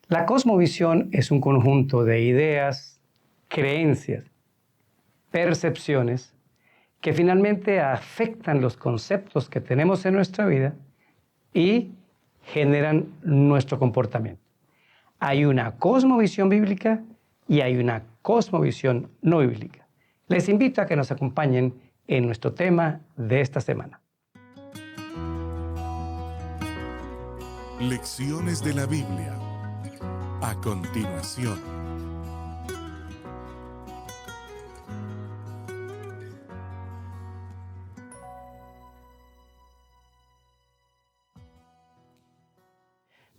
La cosmovisión es un conjunto de ideas, creencias, percepciones que finalmente afectan los conceptos que tenemos en nuestra vida y generan nuestro comportamiento. Hay una cosmovisión bíblica y hay una cosmovisión no bíblica. Les invito a que nos acompañen en nuestro tema de esta semana. Lecciones de la Biblia. A continuación.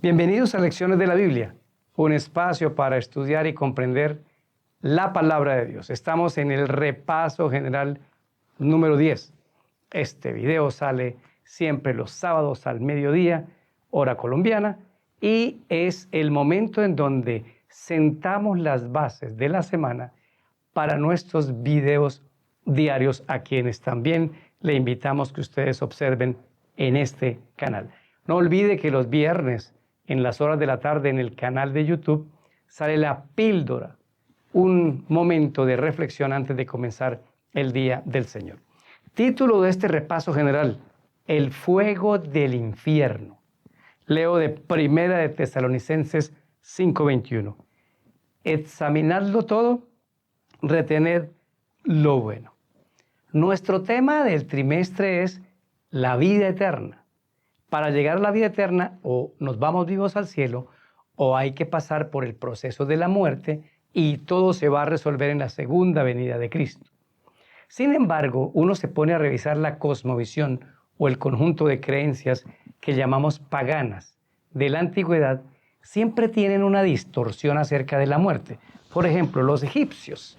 Bienvenidos a Lecciones de la Biblia, un espacio para estudiar y comprender la palabra de Dios. Estamos en el repaso general número 10. Este video sale siempre los sábados al mediodía, hora colombiana, y es el momento en donde sentamos las bases de la semana para nuestros videos diarios, a quienes también le invitamos que ustedes observen en este canal. No olvide que los viernes, en las horas de la tarde, en el canal de YouTube, sale la píldora, un momento de reflexión antes de comenzar el día del Señor. Título de este repaso general: El fuego del infierno. Leo de Primera de Tesalonicenses 5:21. Examinadlo todo, retened lo bueno. Nuestro tema del trimestre es la vida eterna. Para llegar a la vida eterna, o nos vamos vivos al cielo, o hay que pasar por el proceso de la muerte, y todo se va a resolver en la segunda venida de Cristo. Sin embargo, uno se pone a revisar la cosmovisión o el conjunto de creencias que llamamos paganas de la antigüedad, siempre tienen una distorsión acerca de la muerte. Por ejemplo, los egipcios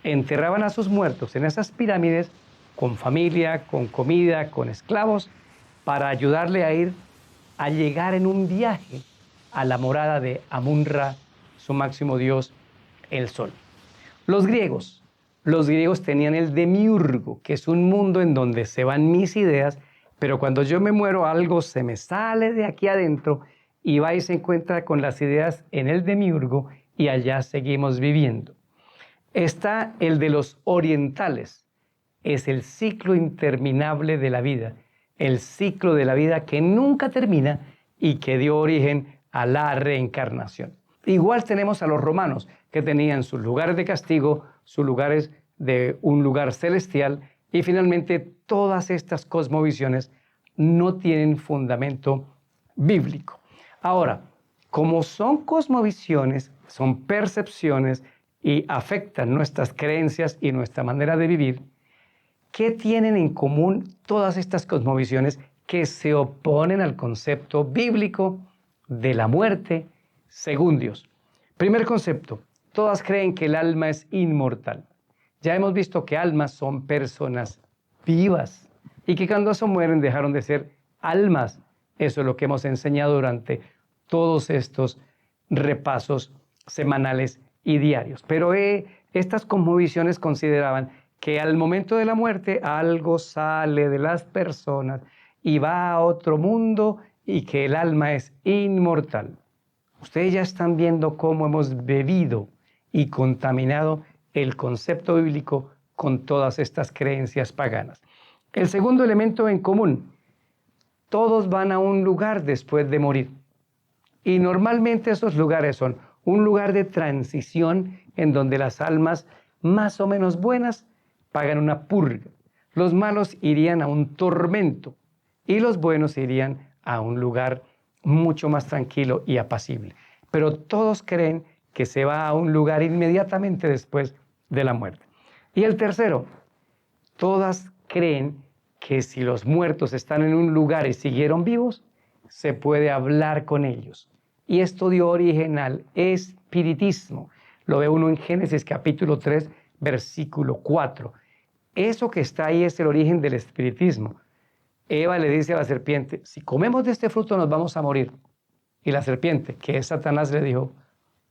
enterraban a sus muertos en esas pirámides con familia, con comida, con esclavos, para ayudarle a llegar en un viaje a la morada de Amun-Ra, su máximo dios, el sol. Los griegos tenían el demiurgo, que es un mundo en donde se van mis ideas, pero cuando yo me muero algo se me sale de aquí adentro y va y se encuentra con las ideas en el demiurgo, y allá seguimos viviendo. Está el de los orientales, es el ciclo interminable de la vida, el ciclo de la vida que nunca termina y que dio origen a la reencarnación. Igual tenemos a los romanos, que tenían sus lugares de castigo, sus lugares de un lugar celestial, y finalmente todas estas cosmovisiones no tienen fundamento bíblico. Ahora, como son cosmovisiones, son percepciones y afectan nuestras creencias y nuestra manera de vivir, ¿qué tienen en común todas estas cosmovisiones que se oponen al concepto bíblico de la muerte según Dios? Primer concepto: todas creen que el alma es inmortal. Ya hemos visto que almas son personas vivas y que cuando se mueren dejaron de ser almas. Eso es lo que hemos enseñado durante todos estos repasos semanales y diarios. Pero estas cosmovisiones consideraban que al momento de la muerte algo sale de las personas y va a otro mundo y que el alma es inmortal. Ustedes ya están viendo cómo hemos bebido y contaminado el concepto bíblico con todas estas creencias paganas. El segundo elemento en común: todos van a un lugar después de morir. Y normalmente esos lugares son un lugar de transición en donde las almas más o menos buenas pagan una purga. Los malos irían a un tormento y los buenos irían a un lugar mucho más tranquilo y apacible. Pero todos creen que se va a un lugar inmediatamente después de la muerte. Y el tercero: todas creen que si los muertos están en un lugar y siguieron vivos, se puede hablar con ellos. Y esto dio origen al espiritismo. Lo ve uno en Génesis capítulo 3, versículo 4. Eso que está ahí es el origen del espiritismo. Eva le dice a la serpiente: si comemos de este fruto nos vamos a morir. Y la serpiente, que es Satanás, le dijo: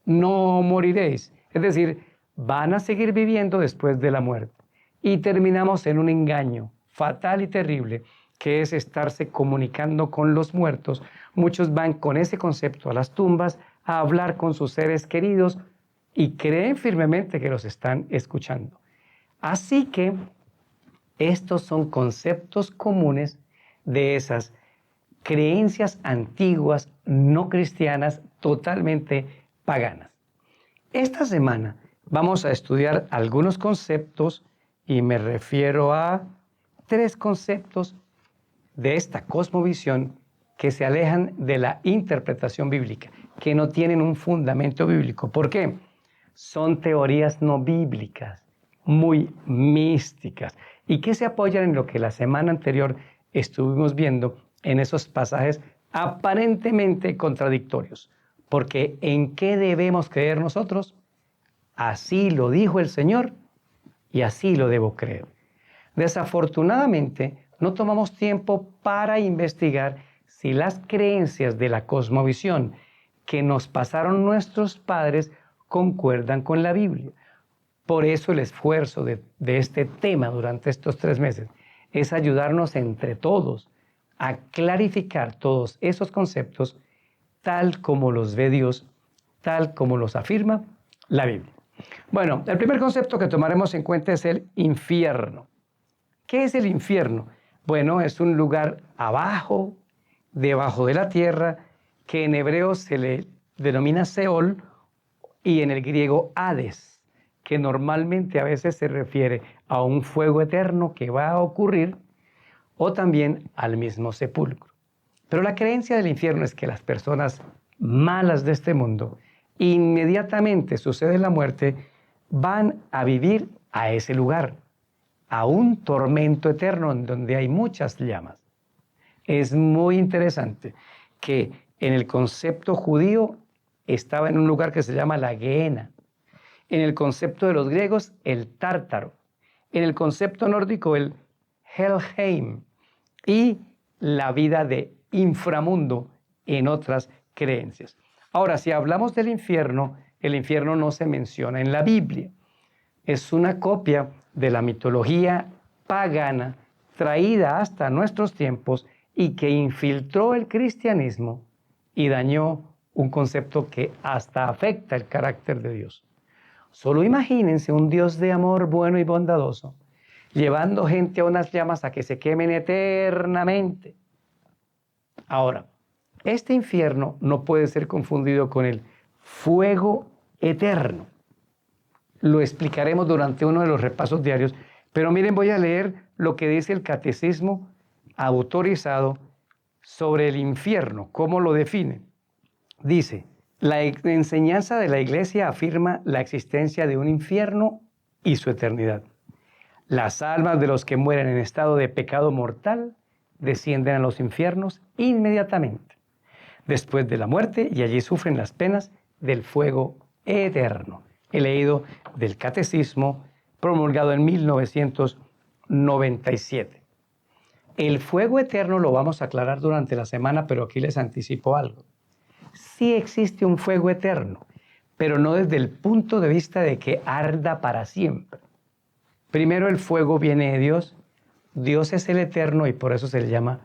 no moriréis. Es decir, van a seguir viviendo después de la muerte. Y terminamos en un engaño fatal y terrible, que es estarse comunicando con los muertos. Muchos van con ese concepto a las tumbas a hablar con sus seres queridos y creen firmemente que los están escuchando. Así que estos son conceptos comunes de esas creencias antiguas, no cristianas, totalmente paganas. Esta semana vamos a estudiar algunos conceptos y me refiero a 3 conceptos de esta cosmovisión que se alejan de la interpretación bíblica, que no tienen un fundamento bíblico. ¿Por qué? Son teorías no bíblicas, muy místicas, y que se apoyan en lo que la semana anterior estuvimos viendo en esos pasajes aparentemente contradictorios. Porque ¿en qué debemos creer nosotros? Así lo dijo el Señor y así lo debo creer. Desafortunadamente, no tomamos tiempo para investigar si las creencias de la cosmovisión que nos pasaron nuestros padres concuerdan con la Biblia. Por eso el esfuerzo de este tema durante estos 3 meses es ayudarnos entre todos a clarificar todos esos conceptos tal como los ve Dios, tal como los afirma la Biblia. Bueno, el primer concepto que tomaremos en cuenta es el infierno. ¿Qué es el infierno? Bueno, es un lugar abajo, debajo de la tierra, que en hebreo se le denomina Seol y en el griego Hades, que normalmente a veces se refiere a un fuego eterno que va a ocurrir o también al mismo sepulcro. Pero la creencia del infierno es que las personas malas de este mundo, inmediatamente sucede la muerte, van a vivir a ese lugar, a un tormento eterno en donde hay muchas llamas. Es muy interesante que en el concepto judío estaba en un lugar que se llama la Gehenna, en el concepto de los griegos el Tártaro, en el concepto nórdico el Helheim y la vida de inframundo en otras creencias. Ahora, si hablamos del infierno, el infierno no se menciona en la Biblia. Es una copia de la mitología pagana traída hasta nuestros tiempos y que infiltró el cristianismo y dañó un concepto que hasta afecta el carácter de Dios. Solo imagínense un Dios de amor bueno y bondadoso, llevando gente a unas llamas a que se quemen eternamente. Ahora, este infierno no puede ser confundido con el fuego eterno. Lo explicaremos durante uno de los repasos diarios, pero miren, voy a leer lo que dice el catecismo autorizado sobre el infierno, cómo lo define. Dice, la enseñanza de la Iglesia afirma la existencia de un infierno y su eternidad. Las almas de los que mueren en estado de pecado mortal descienden a los infiernos inmediatamente, después de la muerte, y allí sufren las penas del fuego eterno. He leído del Catecismo promulgado en 1997. El fuego eterno lo vamos a aclarar durante la semana, pero aquí les anticipo algo. Sí existe un fuego eterno, pero no desde el punto de vista de que arda para siempre. Primero, el fuego viene de Dios. Dios es el eterno y por eso se le llama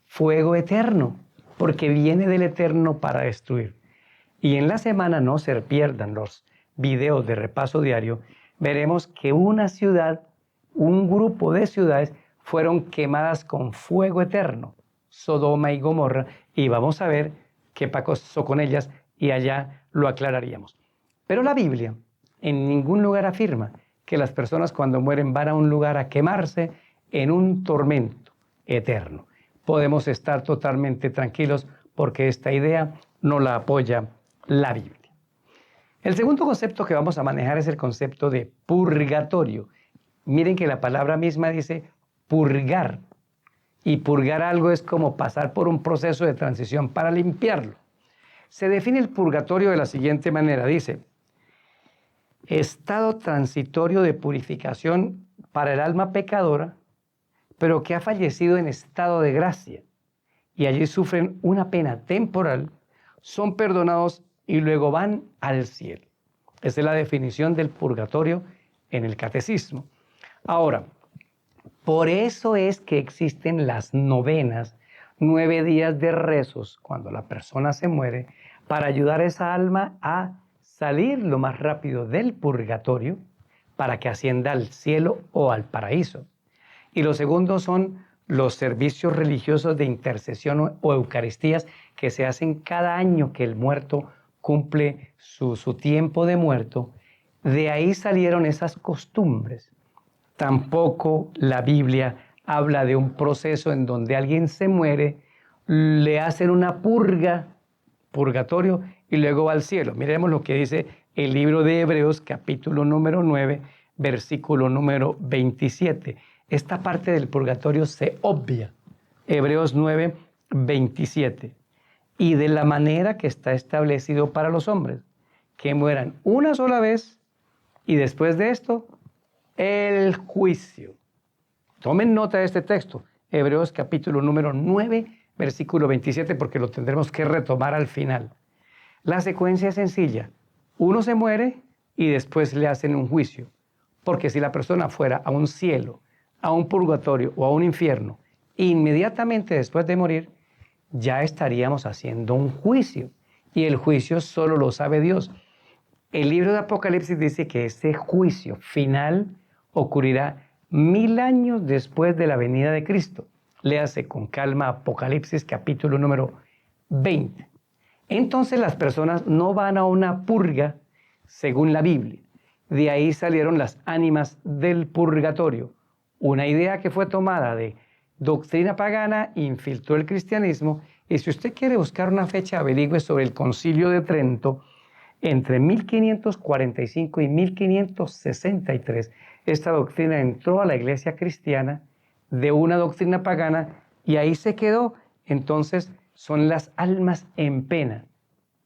fuego eterno, porque viene del eterno para destruir. Y en la semana, no se pierdan los videos de repaso diario, veremos que una ciudad, un grupo de ciudades fueron quemadas con fuego eterno, Sodoma y Gomorra, y vamos a ver qué pasó con ellas y allá lo aclararíamos. Pero la Biblia en ningún lugar afirma que las personas cuando mueren van a un lugar a quemarse en un tormento eterno. Podemos estar totalmente tranquilos porque esta idea no la apoya la Biblia. El segundo concepto que vamos a manejar es el concepto de purgatorio. Miren que la palabra misma dice purgar. Y purgar algo es como pasar por un proceso de transición para limpiarlo. Se define el purgatorio de la siguiente manera. Dice, estado transitorio de purificación para el alma pecadora, pero que ha fallecido en estado de gracia. Y allí sufren una pena temporal, son perdonados y luego van al cielo. Esa es la definición del purgatorio en el catecismo. Ahora, por eso es que existen las novenas, 9 días de rezos cuando la persona se muere, para ayudar a esa alma a salir lo más rápido del purgatorio para que ascienda al cielo o al paraíso. Y lo segundo son los servicios religiosos de intercesión o eucaristías que se hacen cada año que el muerto cumple su tiempo de muerto. De ahí salieron esas costumbres. Tampoco la Biblia habla de un proceso en donde alguien se muere, le hacen una purgatorio, y luego va al cielo. Miremos lo que dice el libro de Hebreos, capítulo número 9, versículo número 27. Esta parte del purgatorio se obvia. Hebreos 9, 27. Y de la manera que está establecido para los hombres, que mueran una sola vez y después de esto, el juicio. Tomen nota de este texto, Hebreos capítulo número 9, versículo 27, porque lo tendremos que retomar al final. La secuencia es sencilla. Uno se muere y después le hacen un juicio. Porque si la persona fuera a un cielo, a un purgatorio o a un infierno, inmediatamente después de morir, ya estaríamos haciendo un juicio. Y el juicio solo lo sabe Dios. El libro de Apocalipsis dice que ese juicio final ocurrirá 1000 años después de la venida de Cristo. Léase con calma Apocalipsis capítulo número 20. Entonces las personas no van a una purga según la Biblia. De ahí salieron las ánimas del purgatorio. Una idea que fue tomada de doctrina pagana, infiltró el cristianismo. Y si usted quiere buscar una fecha, averigüe sobre el Concilio de Trento. Entre 1545 y 1563, esta doctrina entró a la iglesia cristiana de una doctrina pagana y ahí se quedó. Entonces son las almas en pena,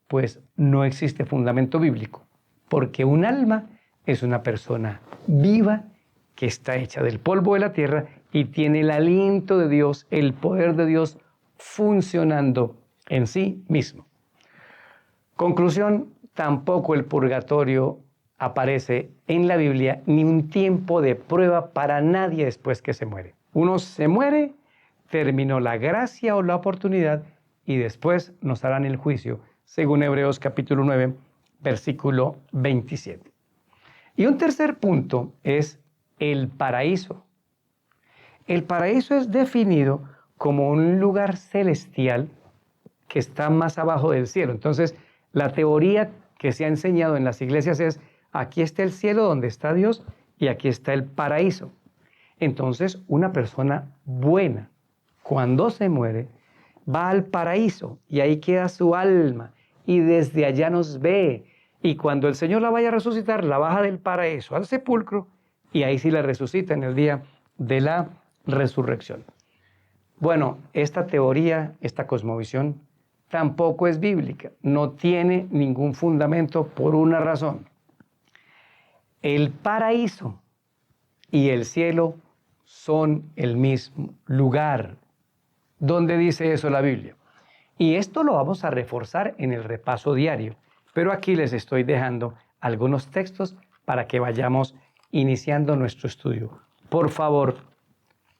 pues no existe fundamento bíblico, porque un alma es una persona viva que está hecha del polvo de la tierra y tiene el aliento de Dios, el poder de Dios funcionando en sí mismo. Conclusión, tampoco el purgatorio aparece en la Biblia ni un tiempo de prueba para nadie después que se muere. Uno se muere, terminó la gracia o la oportunidad y después nos harán el juicio, según Hebreos capítulo 9, versículo 27. Y un tercer punto es el paraíso. El paraíso es definido como un lugar celestial que está más abajo del cielo. Entonces, la teoría que se ha enseñado en las iglesias es: aquí está el cielo donde está Dios y aquí está el paraíso. Entonces, una persona buena, cuando se muere, va al paraíso y ahí queda su alma y desde allá nos ve. Y cuando el Señor la vaya a resucitar, la baja del paraíso al sepulcro y ahí sí la resucita en el día de la resurrección. Bueno, esta teoría, esta cosmovisión, tampoco es bíblica, no tiene ningún fundamento por una razón. El paraíso y el cielo son el mismo lugar. ¿Dónde dice eso la Biblia? Y esto lo vamos a reforzar en el repaso diario, pero aquí les estoy dejando algunos textos para que vayamos iniciando nuestro estudio. Por favor,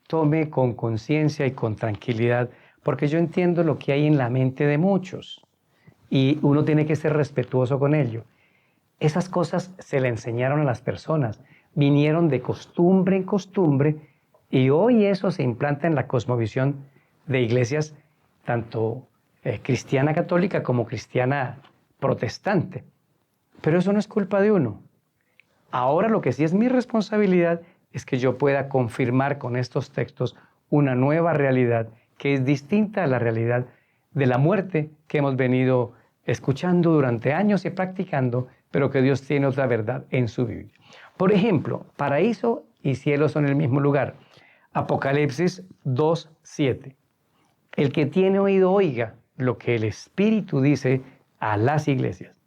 tome con conciencia y con tranquilidad, porque yo entiendo lo que hay en la mente de muchos y uno tiene que ser respetuoso con ello. Esas cosas se le enseñaron a las personas, vinieron de costumbre en costumbre y hoy eso se implanta en la cosmovisión de iglesias tanto cristiana católica como cristiana protestante. Pero eso no es culpa de uno. Ahora lo que sí es mi responsabilidad es que yo pueda confirmar con estos textos una nueva realidad que es distinta a la realidad de la muerte que hemos venido escuchando durante años y practicando, pero que Dios tiene otra verdad en su Biblia. Por ejemplo, paraíso y cielo son el mismo lugar. Apocalipsis 2:7. El que tiene oído oiga lo que el Espíritu dice a las iglesias.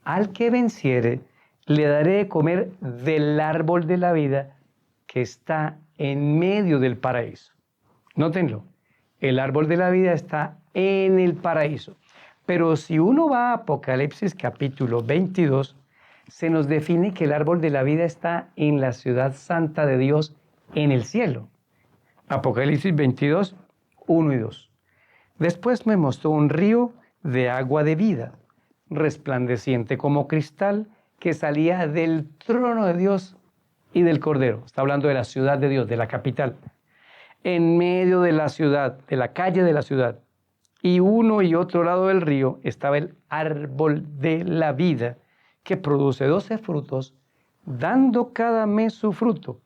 Al que venciere, le daré de comer del árbol de la vida que está en medio del paraíso. Nótenlo, el árbol de la vida está en el paraíso. Pero si uno va a Apocalipsis capítulo 22, se nos define que el árbol de la vida está en la ciudad santa de Dios, en el cielo. Apocalipsis 22, 1 y 2. Después me mostró un río de agua de vida, resplandeciente como cristal que salía del trono de Dios y del Cordero. Está hablando de la ciudad de Dios, de la capital. En medio de la ciudad, de la calle de la ciudad, y uno y otro lado del río estaba el árbol de la vida, que produce 12 frutos, dando cada mes su fruto.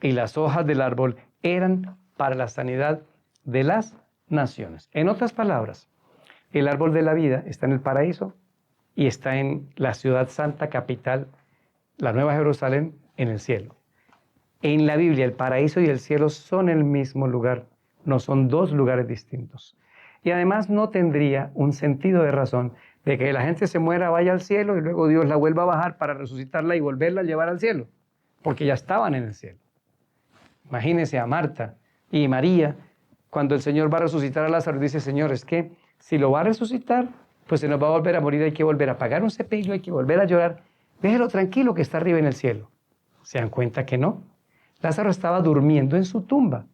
Y las hojas del árbol eran para la sanidad de las naciones. En otras palabras, el árbol de la vida está en el paraíso y está en la ciudad santa capital, la Nueva Jerusalén, en el cielo. En la Biblia, el paraíso y el cielo son el mismo lugar, no son dos lugares distintos. Y además no tendría un sentido de razón de que la gente se muera, vaya al cielo y luego Dios la vuelva a bajar para resucitarla y volverla a llevar al cielo, porque ya estaban en el cielo. Imagínense a Marta y María, cuando el Señor va a resucitar a Lázaro, dice, Señor, es que si lo va a resucitar, pues se nos va a volver a morir, hay que volver a pagar un cepillo, hay que volver a llorar. Déjelo tranquilo que está arriba en el cielo. ¿Se dan cuenta que no? Lázaro estaba durmiendo en su tumba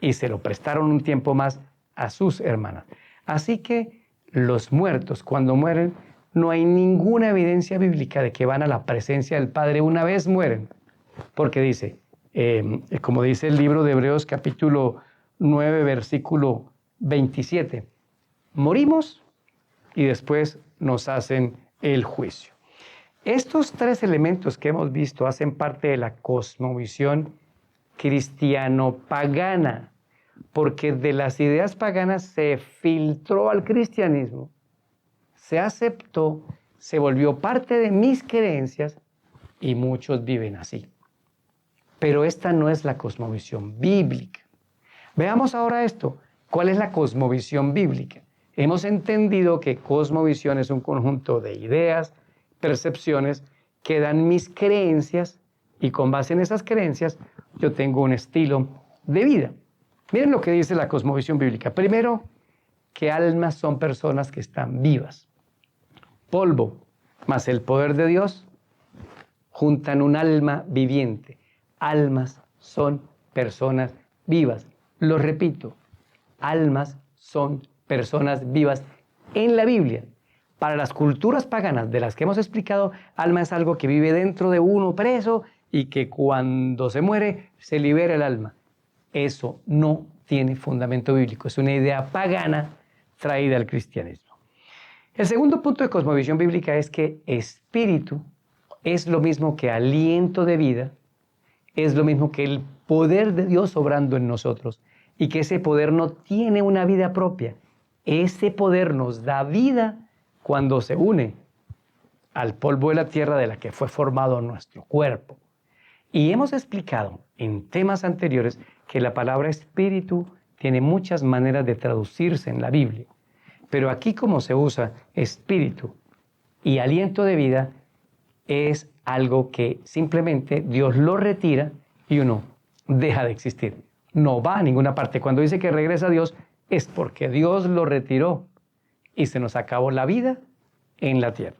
y se lo prestaron un tiempo más a sus hermanas. Así que los muertos, cuando mueren, no hay ninguna evidencia bíblica de que van a la presencia del Padre una vez mueren. Porque dice, como dice el libro de Hebreos capítulo 9, versículo 27, morimos y después nos hacen el juicio. Estos tres elementos que hemos visto hacen parte de la cosmovisión cristiano-pagana, porque de las ideas paganas se filtró al cristianismo, se aceptó, se volvió parte de mis creencias y muchos viven así. Pero esta no es la cosmovisión bíblica. Veamos ahora esto. ¿Cuál es la cosmovisión bíblica? Hemos entendido que cosmovisión es un conjunto de ideas, percepciones que dan mis creencias y con base en esas creencias yo tengo un estilo de vida. Miren lo que dice la cosmovisión bíblica. Primero, que almas son personas que están vivas. Polvo más el poder de Dios juntan un alma viviente. Almas son personas vivas. Lo repito, almas son personas vivas en la Biblia. Para las culturas paganas de las que hemos explicado, alma es algo que vive dentro de uno preso y que cuando se muere se libera el alma. Eso no tiene fundamento bíblico, es una idea pagana traída al cristianismo. El segundo punto de cosmovisión bíblica es que espíritu es lo mismo que aliento de vida, es lo mismo que el poder de Dios obrando en nosotros y que ese poder no tiene una vida propia. Ese poder nos da vida cuando se une al polvo de la tierra de la que fue formado nuestro cuerpo. Y hemos explicado en temas anteriores que la palabra espíritu tiene muchas maneras de traducirse en la Biblia. Pero aquí como se usa espíritu y aliento de vida, es algo que simplemente Dios lo retira y uno deja de existir. No va a ninguna parte. Cuando dice que regresa a Dios, es porque Dios lo retiró y se nos acabó la vida en la tierra.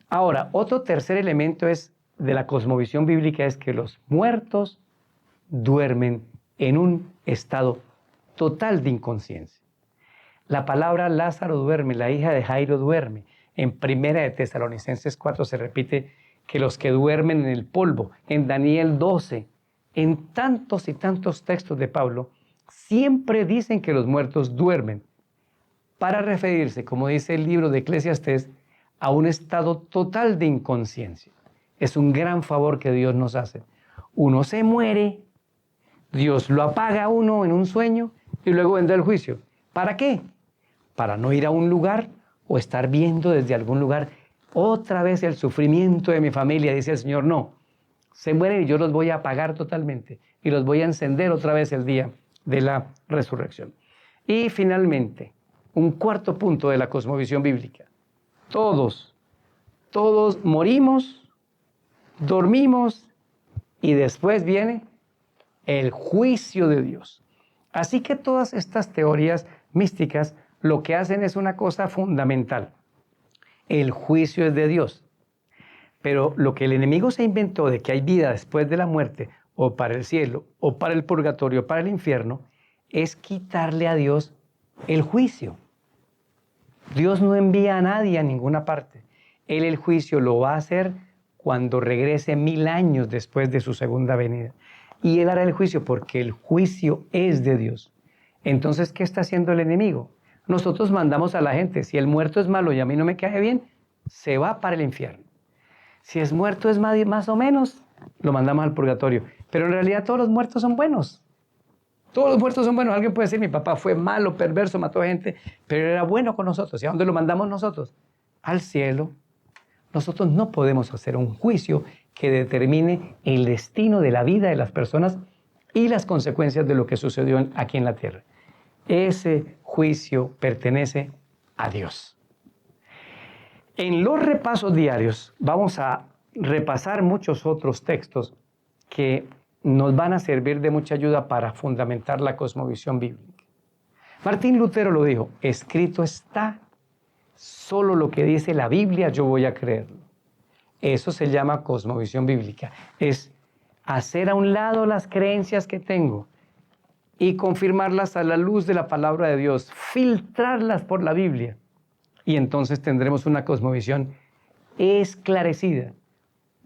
Ahora, otro tercer elemento de la cosmovisión bíblica es que los muertos duermen en un estado total de inconsciencia. La palabra Lázaro duerme, la hija de Jairo duerme. En Primera de Tesalonicenses 4 se repite que los que duermen en el polvo. En Daniel 12, en tantos y tantos textos de Pablo, siempre dicen que los muertos duermen, para referirse, como dice el libro de Eclesiastés, a un estado total de inconsciencia. Es un gran favor que Dios nos hace. Uno se muere, Dios lo apaga a uno en un sueño y luego vendrá el juicio. ¿Para qué? Para no ir a un lugar o estar viendo desde algún lugar otra vez el sufrimiento de mi familia. Dice el Señor, no, se mueren y yo los voy a apagar totalmente y los voy a encender otra vez el día de la resurrección. Y finalmente, un cuarto punto de la cosmovisión bíblica. Todos morimos, dormimos y después viene el juicio de Dios. Así que todas estas teorías místicas lo que hacen es una cosa fundamental. El juicio es de Dios. Pero lo que el enemigo se inventó de que hay vida después de la muerte, o para el cielo, o para el purgatorio, o para el infierno, es quitarle a Dios el juicio. Dios no envía a nadie a ninguna parte. Él el juicio lo va a hacer cuando regrese 1000 años después de su segunda venida. Y Él hará el juicio porque el juicio es de Dios. Entonces, ¿qué está haciendo el enemigo? Nosotros mandamos a la gente, si el muerto es malo y a mí no me cae bien, se va para el infierno. Si es muerto es más o menos, lo mandamos al purgatorio. Pero en realidad todos los muertos son buenos. Todos los muertos son buenos. Alguien puede decir, mi papá fue malo, perverso, mató gente, pero era bueno con nosotros. ¿Y a dónde lo mandamos nosotros? Al cielo. Nosotros no podemos hacer un juicio que determine el destino de la vida de las personas y las consecuencias de lo que sucedió aquí en la tierra. Ese juicio pertenece a Dios. En los repasos diarios vamos a repasar muchos otros textos que nos van a servir de mucha ayuda para fundamentar la cosmovisión bíblica. Martín Lutero lo dijo, escrito está, solo lo que dice la Biblia yo voy a creerlo. Eso se llama cosmovisión bíblica, es hacer a un lado las creencias que tengo y confirmarlas a la luz de la palabra de Dios, filtrarlas por la Biblia. Y entonces tendremos una cosmovisión esclarecida,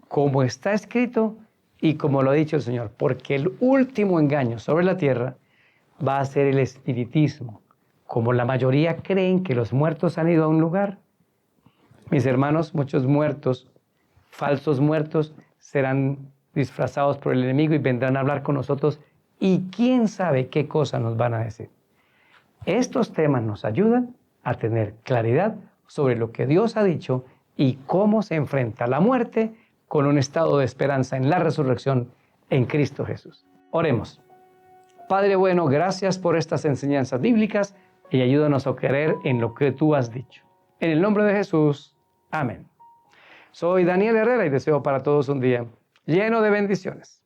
como está escrito y como lo ha dicho el Señor, porque el último engaño sobre la tierra va a ser el espiritismo. Como la mayoría creen que los muertos han ido a un lugar, mis hermanos, muchos muertos, falsos muertos, serán disfrazados por el enemigo y vendrán a hablar con nosotros y quién sabe qué cosa nos van a decir. Estos temas nos ayudan a tener claridad sobre lo que Dios ha dicho y cómo se enfrenta la muerte con un estado de esperanza en la resurrección en Cristo Jesús. Oremos. Padre bueno, gracias por estas enseñanzas bíblicas y ayúdanos a creer en lo que tú has dicho. En el nombre de Jesús, amén. Soy Daniel Herrera y deseo para todos un día lleno de bendiciones.